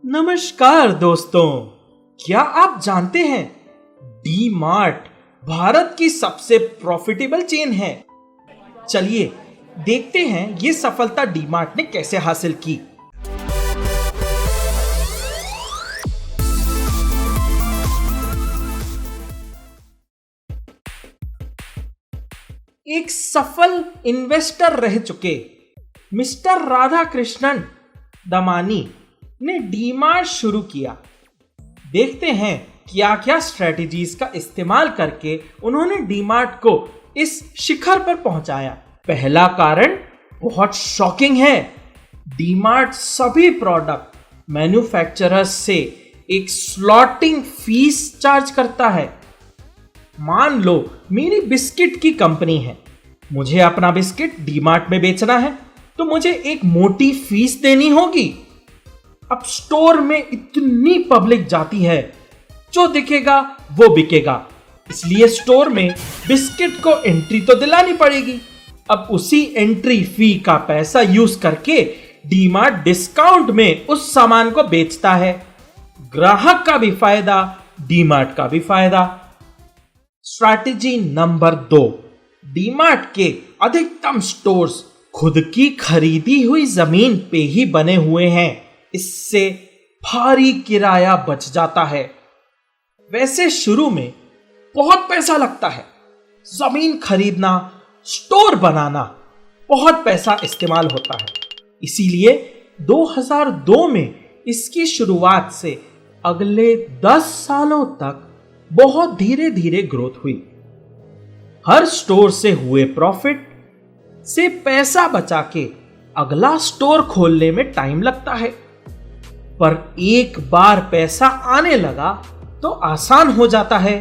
नमस्कार दोस्तों, क्या आप जानते हैं डी मार्ट भारत की सबसे प्रॉफिटेबल चेन है। चलिए देखते हैं ये सफलता डी मार्ट ने कैसे हासिल की। एक सफल इन्वेस्टर रह चुके मिस्टर राधा कृष्णन दमानी ने डी मार्ट शुरू किया। देखते हैं क्या क्या स्ट्रेटजीज का इस्तेमाल करके उन्होंने डी मार्ट को इस शिखर पर पहुंचाया। पहला कारण बहुत शॉकिंग है। डी मार्ट सभी प्रोडक्ट मैन्युफैक्चरर्स से एक स्लॉटिंग फीस चार्ज करता है। मान लो मेरी बिस्किट की कंपनी है, मुझे अपना बिस्किट डी मार्ट में बेचना है तो मुझे एक मोटी फीस देनी होगी। अब स्टोर में इतनी पब्लिक जाती है, जो दिखेगा वो बिकेगा, इसलिए स्टोर में बिस्किट को एंट्री तो दिलानी पड़ेगी। अब उसी एंट्री फी का पैसा यूज करके डी मार्ट डिस्काउंट में उस सामान को बेचता है। ग्राहक का भी फायदा, डी मार्ट का भी फायदा। स्ट्रैटेजी नंबर 2, डी मार्ट के अधिकतम स्टोर्स खुद की खरीदी हुई जमीन पे ही बने हुए हैं। इससे भारी किराया बच जाता है। वैसे शुरू में बहुत पैसा लगता है, जमीन खरीदना, स्टोर बनाना, बहुत पैसा इस्तेमाल होता है। इसीलिए 2002 में इसकी शुरुआत से अगले 10 सालों तक बहुत धीरे धीरे ग्रोथ हुई। हर स्टोर से हुए प्रॉफिट से पैसा बचा के अगला स्टोर खोलने में टाइम लगता है, पर एक बार पैसा आने लगा तो आसान हो जाता है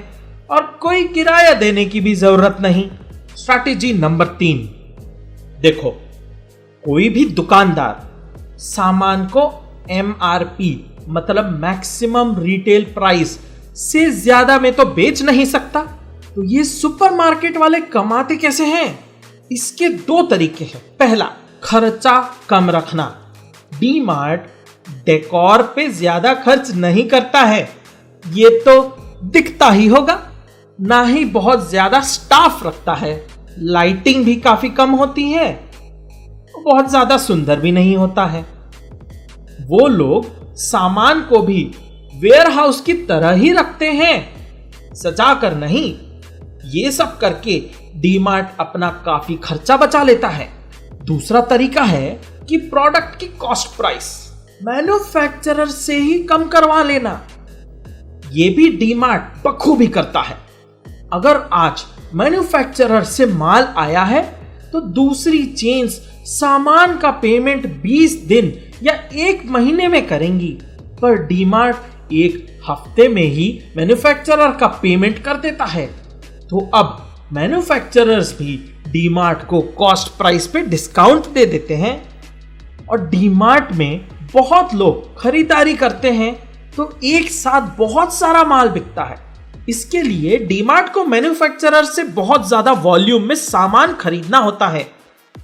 और कोई किराया देने की भी जरूरत नहीं। स्ट्रैटेजी नंबर 3, देखो, कोई भी दुकानदार सामान को MRP मतलब मैक्सिमम रिटेल प्राइस से ज्यादा में तो बेच नहीं सकता। तो ये सुपरमार्केट वाले कमाते कैसे हैं? इसके 2 तरीके हैं। पहला, खर्चा कम रखना। डी मार्ट डेकोर पे ज्यादा खर्च नहीं करता है, ये तो दिखता ही होगा। ना ही बहुत ज्यादा स्टाफ रखता है, लाइटिंग भी काफी कम होती है, बहुत ज्यादा सुंदर भी नहीं होता है। वो लोग सामान को भी वेयरहाउस की तरह ही रखते हैं, सजा कर नहीं। ये सब करके डी मार्ट अपना काफी खर्चा बचा लेता है। दूसरा तरीका है कि प्रोडक्ट की कॉस्ट प्राइस मैन्युफैक्चरर से ही कम करवा लेना। यह भी डी मार्ट बखूबी करता है। अगर आज मैन्युफैक्चरर से माल आया है तो दूसरी चेन्स सामान का पेमेंट 20 दिन या 1 महीने में करेंगी, पर डी मार्ट 1 हफ्ते में ही मैन्युफैक्चरर का पेमेंट कर देता है। तो अब मैन्युफैक्चरर्स भी डी मार्ट को कॉस्ट प्राइस पे डिस्काउंट दे देते हैं और डी मार्ट में बहुत लोग खरीदारी करते हैं तो एक साथ बहुत सारा माल बिकता है। इसके लिए डी मार्ट को मैन्युफैक्चरर से बहुत ज्यादा वॉल्यूम में सामान खरीदना होता है।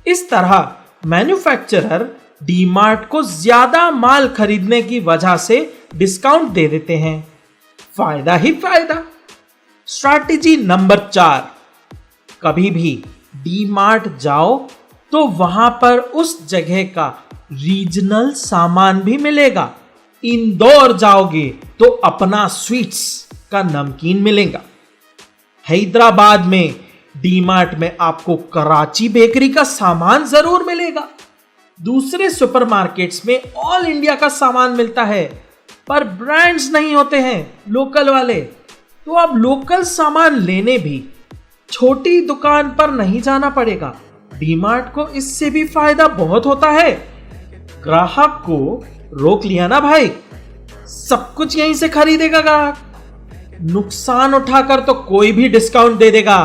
इस तरह मैन्युफैक्चरर डी मार्ट को ज्यादा माल खरीदने की वजह से डिस्काउंट दे देते हैं। फायदा ही फायदा। स्ट्रैटेजी नंबर 4, कभी भी डी मार्ट जाओ तो वहां पर उस जगह का रीजनल सामान भी मिलेगा। इंदौर जाओगे तो अपना स्वीट्स का नमकीन मिलेगा। हैदराबाद में डी मार्ट में आपको कराची बेकरी का सामान जरूर मिलेगा। दूसरे सुपरमार्केट्स में ऑल इंडिया का सामान मिलता है, पर ब्रांड्स नहीं होते हैं लोकल वाले। तो अब लोकल सामान लेने भी छोटी दुकान पर नहीं जाना पड़ेगा। डी मार्ट को इससे भी फायदा बहुत होता है। ग्राहक को रोक लिया ना भाई, सब कुछ यहीं से खरीदेगा ग्राहक। नुकसान उठाकर तो कोई भी डिस्काउंट दे देगा,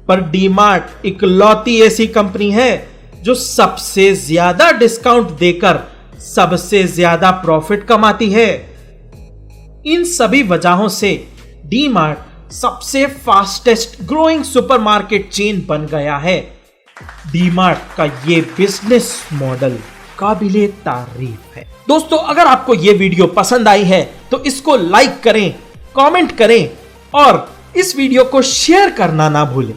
पर डी मार्ट इकलौती ऐसी कंपनी है जो सबसे ज्यादा डिस्काउंट देकर सबसे ज्यादा प्रॉफिट कमाती है। इन सभी वजहों से डी मार्ट सबसे फास्टेस्ट ग्रोइंग सुपरमार्केट चेन बन गया है। डी मार्ट का ये बिजनेस मॉडल काबिले तारीफ है। दोस्तों, अगर आपको ये वीडियो पसंद आई है तो इसको लाइक करें, कमेंट करें और इस वीडियो को शेयर करना ना भूलें।